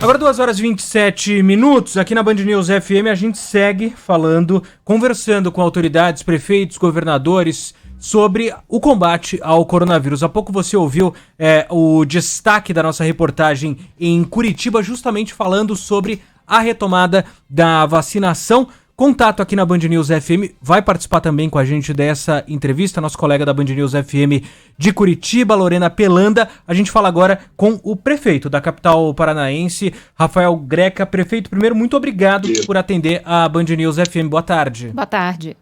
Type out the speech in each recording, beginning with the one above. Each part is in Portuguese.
Agora 2h27, aqui na Band News FM a gente segue conversando com autoridades, prefeitos, governadores sobre o combate ao coronavírus. Há pouco você ouviu o destaque da nossa reportagem em Curitiba, justamente falando sobre a retomada da vacinação. Contato aqui na Band News FM, vai participar também com a gente dessa entrevista, nosso colega da Band News FM de Curitiba, Lorena Pelanda. A gente fala agora com o prefeito da capital paranaense, Rafael Greca. Prefeito, primeiro, muito obrigado por atender a Band News FM. Boa tarde. Boa tarde.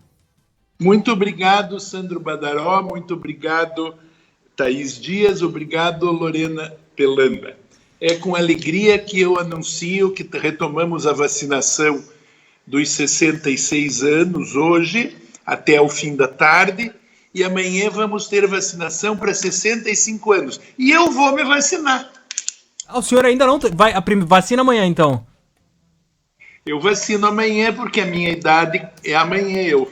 Muito obrigado, Sandro Badaró, muito obrigado, Thaís Dias, obrigado, Lorena Pelanda. É com alegria que eu anuncio que retomamos a vacinação dos 66 anos hoje, até o fim da tarde, e amanhã vamos ter vacinação para 65 anos. E eu vou me vacinar. O senhor ainda não vai vacina amanhã, então? Eu vacino amanhã porque a minha idade é amanhã. Eu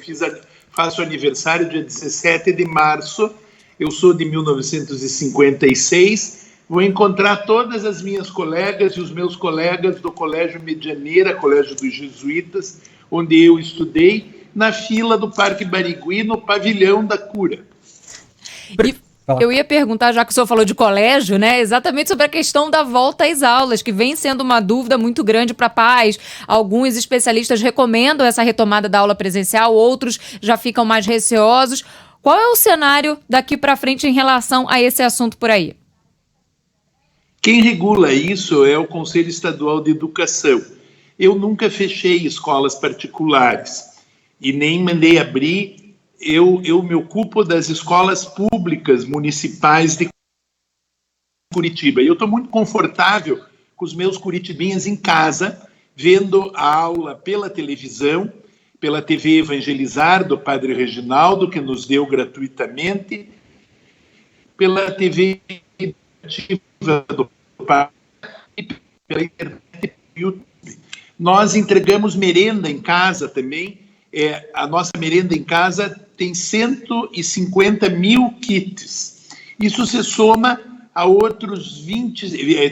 faço aniversário dia 17 de março, eu sou de 1956, vou encontrar todas as minhas colegas e os meus colegas do Colégio Medianeira, Colégio dos Jesuítas, onde eu estudei, na fila do Parque Barigui, no Pavilhão da Cura. Eu ia perguntar, já que o senhor falou de colégio, né, exatamente sobre a questão da volta às aulas, que vem sendo uma dúvida muito grande para pais. Alguns especialistas recomendam essa retomada da aula presencial, outros já ficam mais receosos. Qual é o cenário daqui para frente em relação a esse assunto por aí? Quem regula isso é o Conselho Estadual de Educação. Eu nunca fechei escolas particulares e nem mandei abrir. Eu me ocupo das escolas públicas municipais de Curitiba. E eu estou muito confortável com os meus curitibinhas em casa, vendo a aula pela televisão, pela TV Evangelizar, do Padre Reginaldo, que nos deu gratuitamente, pela TV do Padre e pela internet e YouTube. Nós entregamos merenda em casa também. A nossa merenda em casa tem 150 mil kits. Isso se soma a outros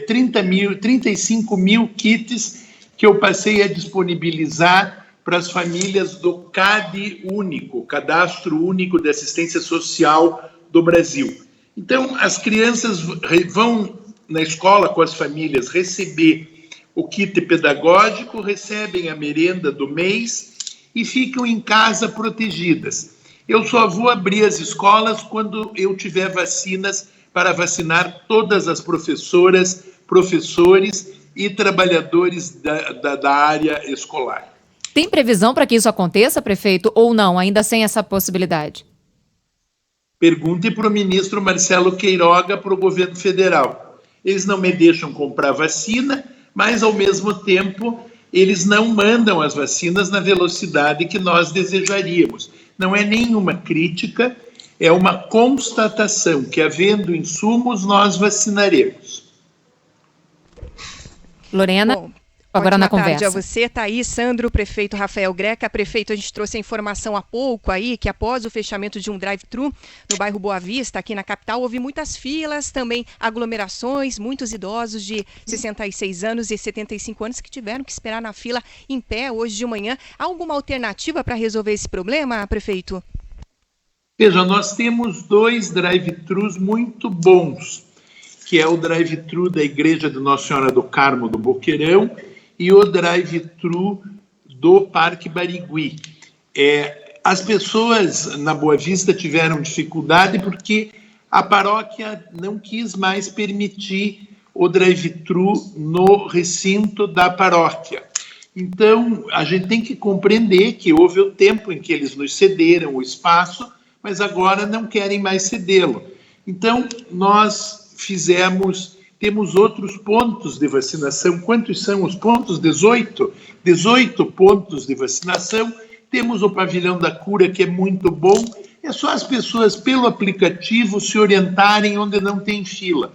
35 mil kits que eu passei a disponibilizar para as famílias do CAD Único, Cadastro Único de Assistência Social do Brasil. Então, as crianças vão na escola com as famílias receber o kit pedagógico, recebem a merenda do mês e ficam em casa protegidas. Eu só vou abrir as escolas quando eu tiver vacinas para vacinar todas as professoras, professores e trabalhadores da área escolar. Tem previsão para que isso aconteça, prefeito, ou não, ainda sem essa possibilidade? Pergunte para o ministro Marcelo Queiroga, para o governo federal. Eles não me deixam comprar vacina, mas, ao mesmo tempo, eles não mandam as vacinas na velocidade que nós desejaríamos. Não é nenhuma crítica, é uma constatação que, havendo insumos, nós vacinaremos. Lorena, Bom, agora na conversa. Boa tarde a você, Thaís, Sandro, prefeito Rafael Greca. Prefeito, a gente trouxe a informação há pouco aí que após o fechamento de um drive-thru no bairro Boa Vista, aqui na capital, houve muitas filas, também aglomerações, muitos idosos de 66 anos e 75 anos que tiveram que esperar na fila em pé hoje de manhã. Há alguma alternativa para resolver esse problema, prefeito? Veja, nós temos 2 drive-thrus muito bons, que é o drive-thru da Igreja de Nossa Senhora do Carmo do Boqueirão e o drive-thru do Parque Barigui. As pessoas na Boa Vista tiveram dificuldade porque a paróquia não quis mais permitir o drive-thru no recinto da paróquia. Então, a gente tem que compreender que houve o tempo em que eles nos cederam o espaço, mas agora não querem mais cedê-lo. Então, nós temos outros pontos de vacinação. Quantos são os pontos? 18? 18 pontos de vacinação. Temos o Pavilhão da Cura, que é muito bom. É só as pessoas, pelo aplicativo, se orientarem onde não tem fila.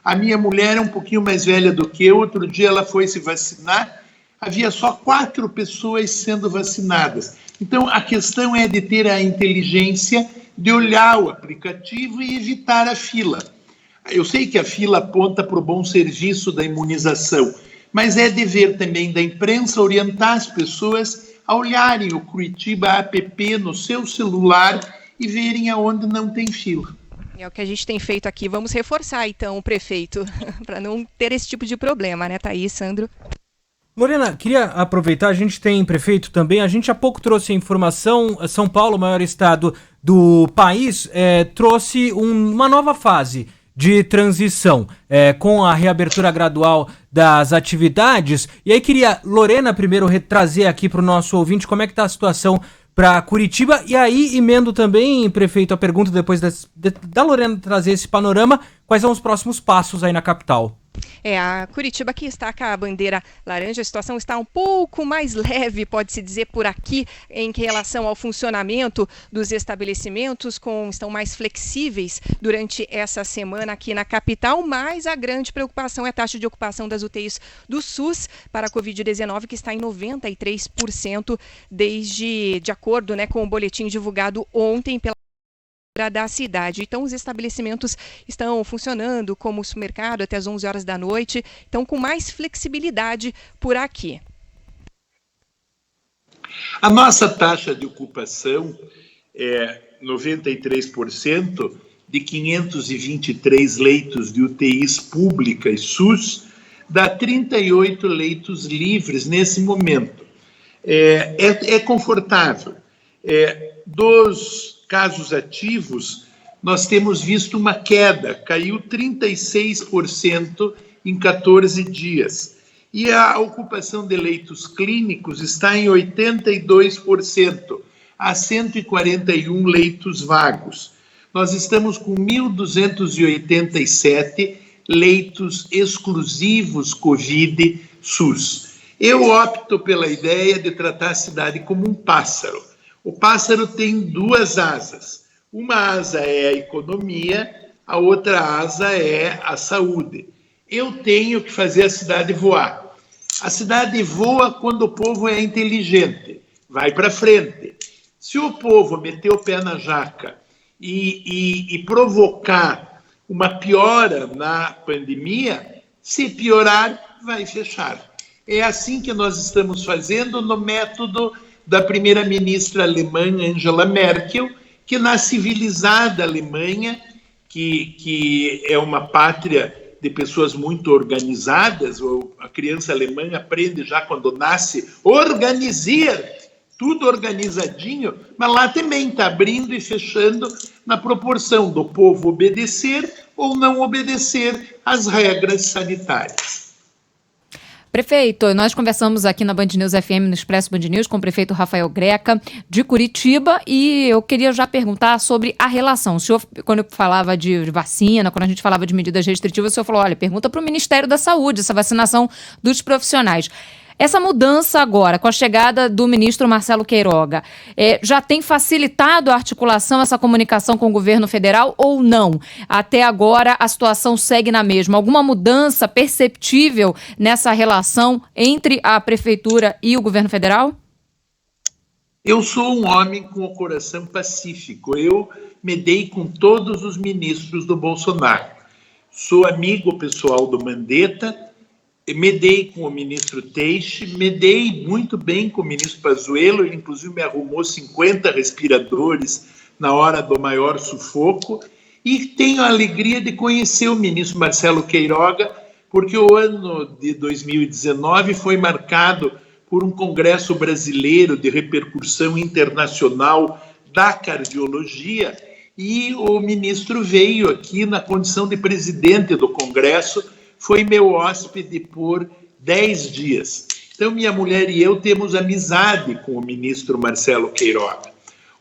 A minha mulher é um pouquinho mais velha do que eu. Outro dia ela foi se vacinar. Havia só 4 pessoas sendo vacinadas. Então, a questão é de ter a inteligência de olhar o aplicativo e evitar a fila. Eu sei que a fila aponta para o bom serviço da imunização, mas é dever também da imprensa orientar as pessoas a olharem o Curitiba App no seu celular e verem aonde não tem fila. É o que a gente tem feito aqui. Vamos reforçar, então, o prefeito, para não ter esse tipo de problema, né, Thaís, Sandro? Lorena, queria aproveitar, a gente tem prefeito também, a gente há pouco trouxe a informação, São Paulo, o maior estado do país, trouxe uma nova fase de transição, com a reabertura gradual das atividades. E aí queria, Lorena, primeiro trazer aqui para o nosso ouvinte como é que está a situação para Curitiba, e aí emendo também, prefeito, a pergunta depois da Lorena trazer esse panorama, quais são os próximos passos aí na capital? A Curitiba aqui está com a bandeira laranja, a situação está um pouco mais leve, pode-se dizer, por aqui, em relação ao funcionamento dos estabelecimentos, estão mais flexíveis durante essa semana aqui na capital, mas a grande preocupação é a taxa de ocupação das UTIs do SUS para a Covid-19, que está em 93%, de acordo, né, com o boletim divulgado ontem pela da cidade. Então, os estabelecimentos estão funcionando como supermercado até as 11 horas da noite, então com mais flexibilidade por aqui. A nossa taxa de ocupação é 93% de 523 leitos de UTIs públicas SUS, dá 38 leitos livres nesse momento. É confortável. Dos casos ativos, nós temos visto uma queda, caiu 36% em 14 dias. E a ocupação de leitos clínicos está em 82%, há 141 leitos vagos. Nós estamos com 1.287 leitos exclusivos Covid SUS. Eu opto pela ideia de tratar a cidade como um pássaro. O pássaro tem duas asas. Uma asa é a economia, a outra asa é a saúde. Eu tenho que fazer a cidade voar. A cidade voa quando o povo é inteligente, vai para frente. Se o povo meter o pé na jaca e provocar uma piora na pandemia, se piorar, vai fechar. É assim que nós estamos fazendo no método da primeira-ministra alemã Angela Merkel, que na civilizada Alemanha, que é uma pátria de pessoas muito organizadas, a criança alemã aprende já quando nasce, organizar, tudo organizadinho, mas lá também está abrindo e fechando na proporção do povo obedecer ou não obedecer às regras sanitárias. Prefeito, nós conversamos aqui na Band News FM, no Expresso Band News, com o prefeito Rafael Greca, de Curitiba, e eu queria já perguntar sobre a relação. O senhor, quando eu falava de vacina, quando a gente falava de medidas restritivas, o senhor falou, olha, pergunta para o Ministério da Saúde, essa vacinação dos profissionais. Essa mudança agora, com a chegada do ministro Marcelo Queiroga, já tem facilitado a articulação, essa comunicação com o governo federal ou não? Até agora a situação segue na mesma. Alguma mudança perceptível nessa relação entre a prefeitura e o governo federal? Eu sou um homem com o coração pacífico. Eu me dei com todos os ministros do Bolsonaro. Sou amigo pessoal do Mandetta, me dei com o ministro Teixe, me dei muito bem com o ministro Pazuello, ele inclusive me arrumou 50 respiradores na hora do maior sufoco, e tenho a alegria de conhecer o ministro Marcelo Queiroga, porque o ano de 2019 foi marcado por um congresso brasileiro de repercussão internacional da cardiologia, e o ministro veio aqui na condição de presidente do congresso, foi meu hóspede por 10 dias. Então, minha mulher e eu temos amizade com o ministro Marcelo Queiroga.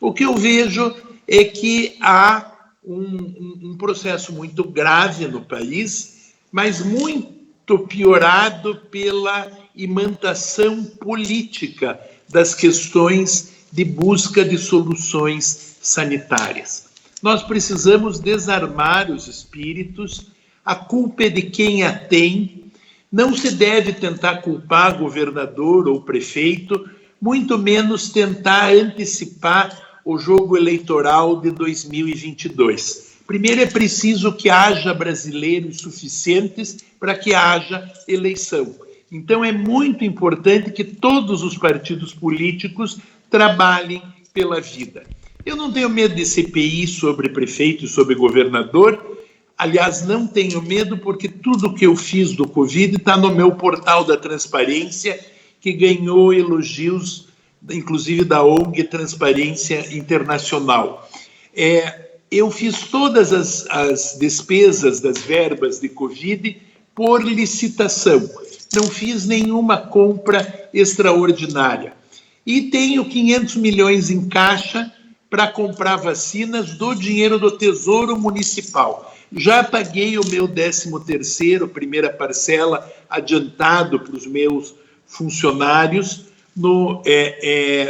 O que eu vejo é que há um processo muito grave no país, mas muito piorado pela imantação política das questões de busca de soluções sanitárias. Nós precisamos desarmar os espíritos. A culpa é de quem a tem, não se deve tentar culpar governador ou prefeito, muito menos tentar antecipar o jogo eleitoral de 2022. Primeiro é preciso que haja brasileiros suficientes para que haja eleição. Então é muito importante que todos os partidos políticos trabalhem pela vida. Eu não tenho medo de CPI sobre prefeito e sobre governador. Aliás, não tenho medo porque tudo que eu fiz do Covid está no meu portal da transparência, que ganhou elogios, inclusive da ONG Transparência Internacional. Eu fiz todas as despesas das verbas de Covid por licitação. Não fiz nenhuma compra extraordinária. E tenho 500 milhões em caixa para comprar vacinas do dinheiro do Tesouro Municipal. Já paguei o meu 13º, primeira parcela, adiantado para os meus funcionários.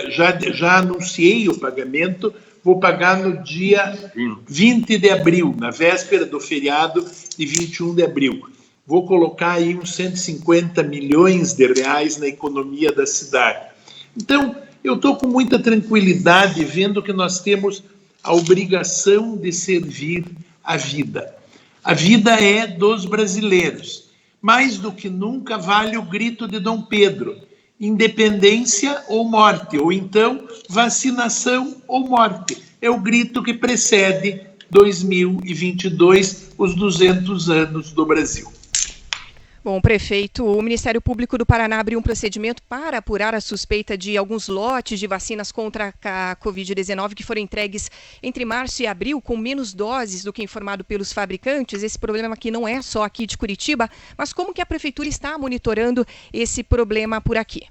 Já anunciei o pagamento, vou pagar no dia 20 de abril, na véspera do feriado de 21 de abril. Vou colocar aí uns 150 milhões de reais na economia da cidade. Então, eu estou com muita tranquilidade vendo que nós temos a obrigação de servir a vida. A vida é dos brasileiros. Mais do que nunca vale o grito de Dom Pedro: independência ou morte, ou então vacinação ou morte. É o grito que precede 2022, os 200 anos do Brasil. Bom, prefeito, o Ministério Público do Paraná abriu um procedimento para apurar a suspeita de alguns lotes de vacinas contra a Covid-19 que foram entregues entre março e abril com menos doses do que informado pelos fabricantes. Esse problema aqui não é só aqui de Curitiba, mas como que a Prefeitura está monitorando esse problema por aqui?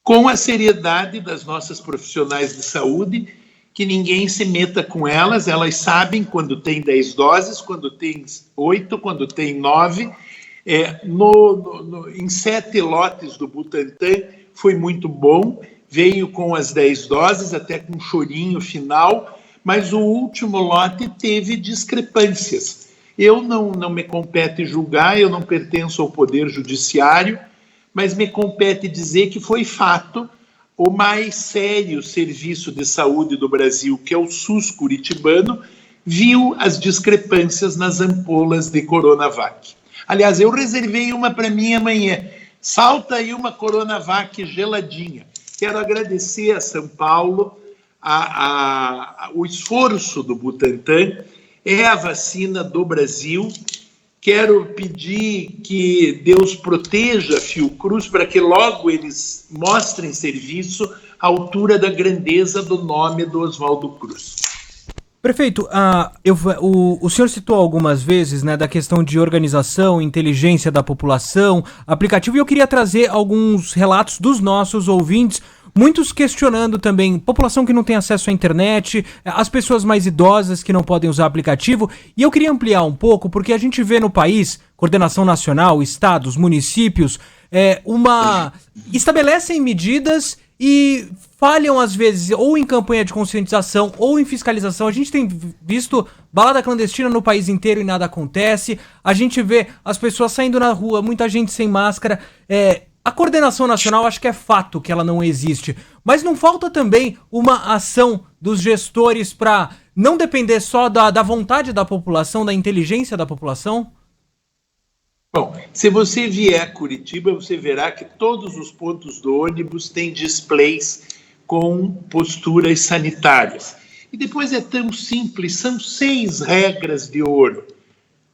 Com a seriedade das nossas profissionais de saúde, que ninguém se meta com elas sabem quando tem 10 doses, quando tem 8, quando tem 9. Em 7 lotes do Butantan foi muito bom, veio com as 10 doses, até com um chorinho final, mas o último lote teve discrepâncias. Eu não me compete julgar, eu não pertenço ao Poder Judiciário, mas me compete dizer que foi fato. O mais sério serviço de saúde do Brasil, que é o SUS curitibano, viu as discrepâncias nas ampolas de Coronavac. Aliás, eu reservei uma para mim amanhã. Salta aí uma Coronavac geladinha. Quero agradecer a São Paulo o esforço do Butantan. É a vacina do Brasil. Quero pedir que Deus proteja a Fiocruz para que logo eles mostrem serviço à altura da grandeza do nome do Oswaldo Cruz. Prefeito, o senhor citou algumas vezes, né, da questão de organização, inteligência da população, aplicativo, e eu queria trazer alguns relatos dos nossos ouvintes, muitos questionando também população que não tem acesso à internet, as pessoas mais idosas que não podem usar aplicativo, e eu queria ampliar um pouco, porque a gente vê no país, coordenação nacional, estados, municípios, estabelecem medidas e falham às vezes ou em campanha de conscientização ou em fiscalização. A gente tem visto balada clandestina no país inteiro e nada acontece, a gente vê as pessoas saindo na rua, muita gente sem máscara. A coordenação nacional, acho que é fato que ela não existe, mas não falta também uma ação dos gestores para não depender só da vontade da população, da inteligência da população? Bom, se você vier a Curitiba, você verá que todos os pontos do ônibus têm displays com posturas sanitárias. E depois é tão simples, são 6 regras de ouro: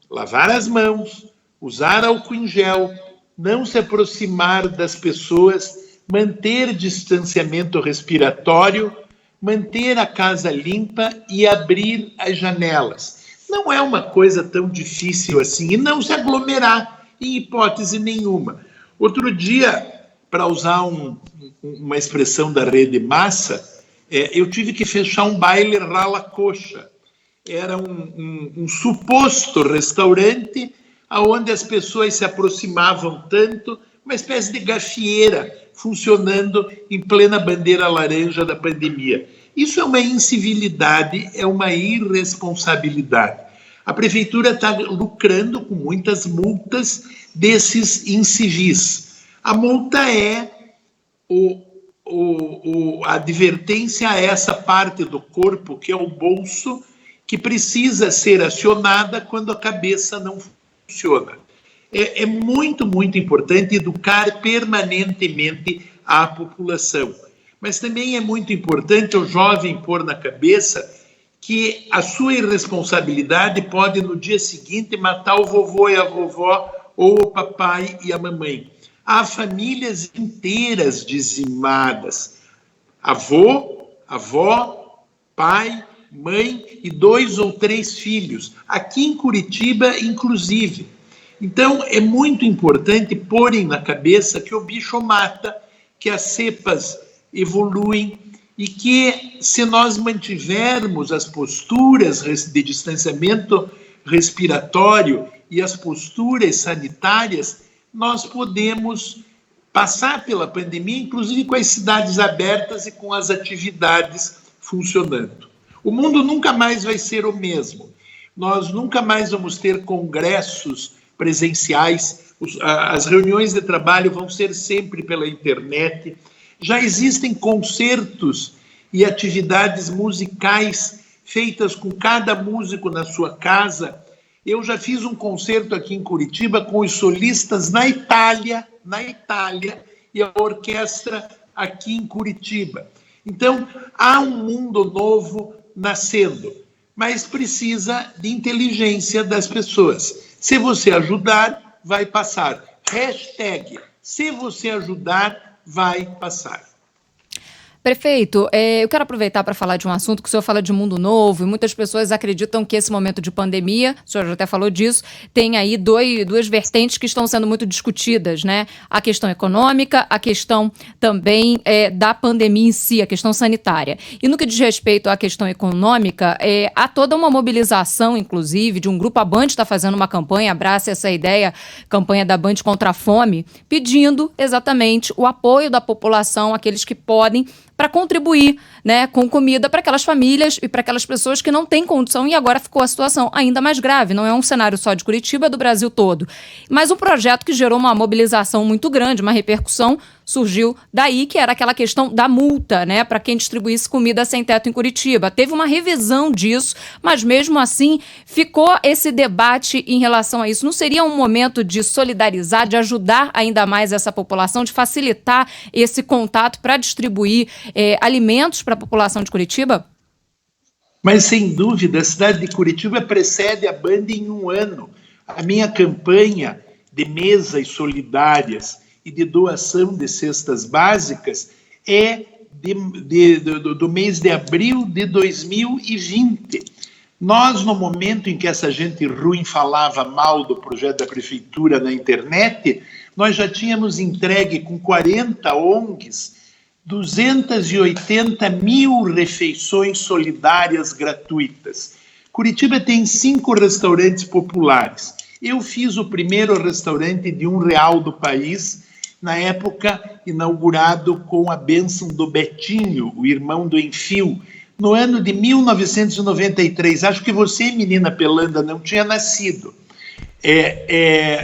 lavar as mãos, usar álcool em gel, não se aproximar das pessoas, manter distanciamento respiratório, manter a casa limpa e abrir as janelas. Não é uma coisa tão difícil assim, e não se aglomerar em hipótese nenhuma. Outro dia, para usar uma expressão da Rede Massa, eu tive que fechar um baile rala coxa. Era um suposto restaurante onde as pessoas se aproximavam tanto, uma espécie de gafieira funcionando em plena bandeira laranja da pandemia. Isso é uma incivilidade, é uma irresponsabilidade. A prefeitura está lucrando com muitas multas desses incivis. A multa é a advertência a essa parte do corpo, que é o bolso, que precisa ser acionada quando a cabeça não funciona. É muito, muito importante educar permanentemente a população. Mas também é muito importante o jovem pôr na cabeça que a sua irresponsabilidade pode, no dia seguinte, matar o vovô e a vovó, ou o papai e a mamãe. Há famílias inteiras dizimadas. Avô, avó, pai, mãe e 2 ou 3 filhos. Aqui em Curitiba, inclusive. Então, é muito importante porem na cabeça que o bicho mata, que as cepas evoluem e que, se nós mantivermos as posturas de distanciamento respiratório e as posturas sanitárias, nós podemos passar pela pandemia, inclusive com as cidades abertas e com as atividades funcionando. O mundo nunca mais vai ser o mesmo. Nós nunca mais vamos ter congressos presenciais, as reuniões de trabalho vão ser sempre pela internet. Já existem concertos e atividades musicais feitas com cada músico na sua casa. Eu já fiz um concerto aqui em Curitiba com os solistas na Itália, e a orquestra aqui em Curitiba. Então, há um mundo novo nascendo, mas precisa de inteligência das pessoas. Se você ajudar, vai passar. Hashtag, se você ajudar, vai passar. Prefeito, eu quero aproveitar para falar de um assunto que o senhor fala de mundo novo e muitas pessoas acreditam que esse momento de pandemia, o senhor já até falou disso, tem aí duas vertentes que estão sendo muito discutidas, né? A questão econômica, a questão também da pandemia em si, a questão sanitária. E no que diz respeito à questão econômica, há toda uma mobilização, inclusive, de um grupo, a Band está fazendo uma campanha, abraça essa ideia, campanha da Band contra a fome, pedindo exatamente o apoio da população, aqueles que podem, para contribuir, né, com comida para aquelas famílias e para aquelas pessoas que não têm condição, e agora ficou a situação ainda mais grave. Não é um cenário só de Curitiba, é do Brasil todo. Mas um projeto que gerou uma mobilização muito grande, uma repercussão, surgiu daí, que era aquela questão da multa, né, para quem distribuísse comida sem teto em Curitiba. Teve uma revisão disso, mas mesmo assim ficou esse debate em relação a isso. Não seria um momento de solidarizar, de ajudar ainda mais essa população, de facilitar esse contato para distribuir alimentos para a população de Curitiba? Mas, sem dúvida, a cidade de Curitiba precede a Band em um ano. A minha campanha de mesas solidárias e de doação de cestas básicas é do mês de abril de 2020. Nós, no momento em que essa gente ruim falava mal do projeto da prefeitura na internet, nós já tínhamos entregue com 40 ONGs 280 mil refeições solidárias gratuitas. Curitiba tem 5 restaurantes populares. Eu fiz o primeiro restaurante de R$1 do país, na época inaugurado com a bênção do Betinho, o irmão do Enfio, no ano de 1993. Acho que você, menina Pelanda, não tinha nascido.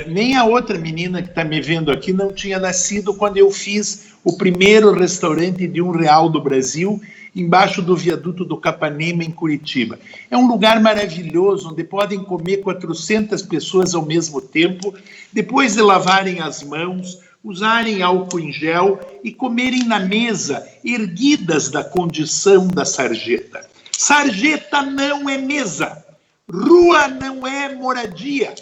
Nem a outra menina que está me vendo aqui não tinha nascido quando eu fiz o primeiro restaurante de R$1 do Brasil, embaixo do viaduto do Capanema, em Curitiba. É um lugar maravilhoso, onde podem comer 400 pessoas ao mesmo tempo, depois de lavarem as mãos, usarem álcool em gel e comerem na mesa, erguidas da condição da sarjeta. Sarjeta não é mesa, rua não é moradia,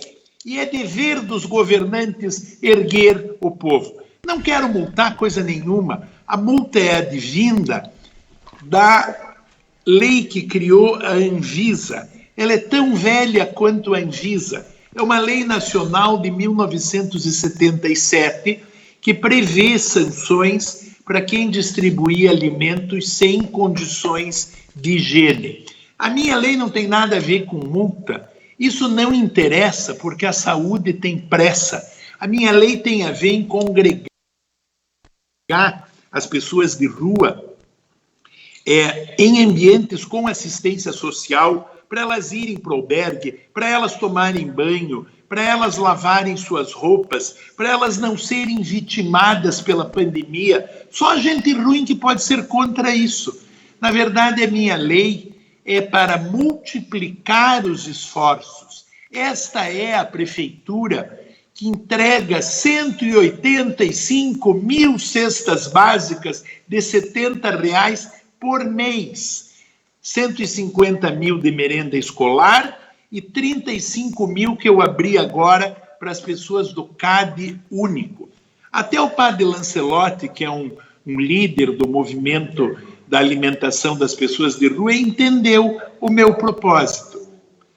e é dever dos governantes erguer o povo. Não quero multar coisa nenhuma, a multa é advinda da lei que criou a Anvisa. Ela é tão velha quanto a Anvisa. É uma lei nacional de 1977 que prevê sanções para quem distribuir alimentos sem condições de higiene. A minha lei não tem nada a ver com multa. Isso não interessa, porque a saúde tem pressa. A minha lei tem a ver em congregar as pessoas de rua em ambientes com assistência social, para elas irem para o albergue, para elas tomarem banho, para elas lavarem suas roupas, para elas não serem vitimadas pela pandemia. Só gente ruim que pode ser contra isso. Na verdade, a minha lei é para multiplicar os esforços. Esta é a prefeitura que entrega 185 mil cestas básicas de R$70 por mês, 150 mil de merenda escolar e 35 mil que eu abri agora para as pessoas do CAD único. Até o padre Lancelotti, que é um líder do movimento da alimentação das pessoas de rua, entendeu o meu propósito.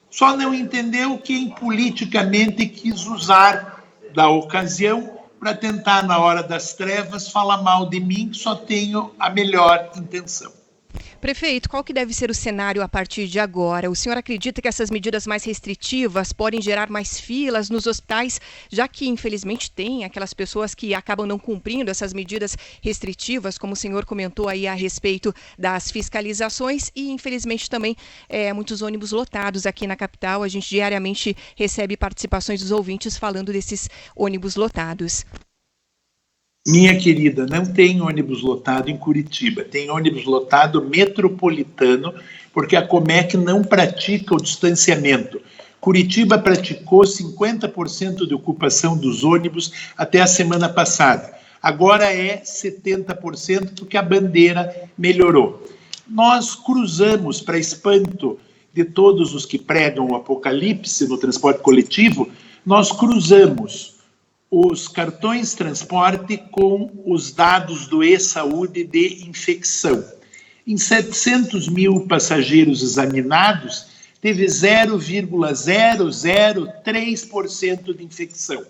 Só não entendeu quem politicamente quis usar da ocasião para tentar, na hora das trevas, falar mal de mim, que só tenho a melhor intenção. Prefeito, qual que deve ser o cenário a partir de agora? O senhor acredita que essas medidas mais restritivas podem gerar mais filas nos hospitais, já que, infelizmente, tem aquelas pessoas que acabam não cumprindo essas medidas restritivas, como o senhor comentou aí a respeito das fiscalizações e, infelizmente, também muitos ônibus lotados aqui na capital. A gente diariamente recebe participações dos ouvintes falando desses ônibus lotados. Minha querida, não tem ônibus lotado em Curitiba, tem ônibus lotado metropolitano, porque a Comec não pratica o distanciamento. Curitiba praticou 50% de ocupação dos ônibus até a semana passada. Agora é 70% porque a bandeira melhorou. Nós cruzamos, para espanto de todos os que pregam o apocalipse no transporte coletivo, nós cruzamos os cartões transporte com os dados do e-saúde de infecção. Em 700 mil passageiros examinados, teve 0,003% de infecção.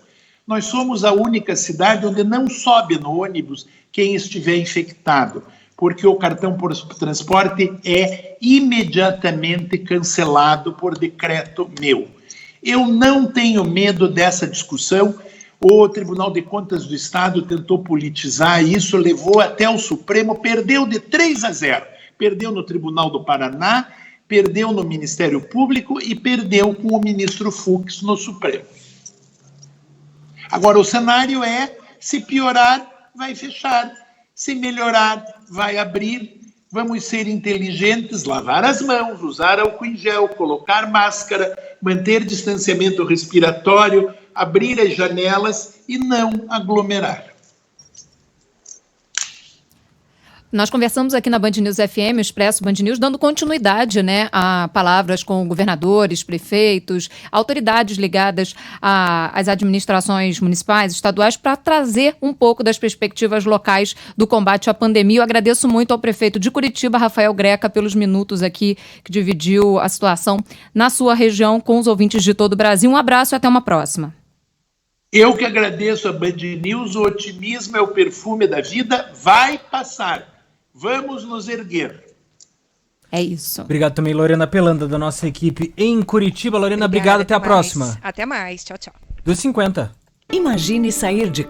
Nós somos a única cidade onde não sobe no ônibus quem estiver infectado, porque o cartão por transporte é imediatamente cancelado por decreto meu. Eu não tenho medo dessa discussão. O Tribunal de Contas do Estado tentou politizar isso, levou até o Supremo, perdeu de 3-0. Perdeu no Tribunal do Paraná, perdeu no Ministério Público e perdeu com o ministro Fux no Supremo. Agora, o cenário é, se piorar, vai fechar. Se melhorar, vai abrir. Vamos ser inteligentes, lavar as mãos, usar álcool em gel, colocar máscara, manter distanciamento respiratório, abrir as janelas e não aglomerar. Nós conversamos aqui na Band News FM, o Expresso Band News, dando continuidade, né, a palavras com governadores, prefeitos, autoridades ligadas às administrações municipais, estaduais, para trazer um pouco das perspectivas locais do combate à pandemia. Eu agradeço muito ao prefeito de Curitiba, Rafael Greca, pelos minutos aqui que dividiu a situação na sua região com os ouvintes de todo o Brasil. Um abraço e até uma próxima. Eu que agradeço a Band News, o otimismo é o perfume da vida, vai passar. Vamos nos erguer. É isso. Obrigado também, Lorena Pelanda, da nossa equipe em Curitiba. Lorena, obrigado, até a próxima. Até mais, tchau, tchau. 2h50. Imagine sair de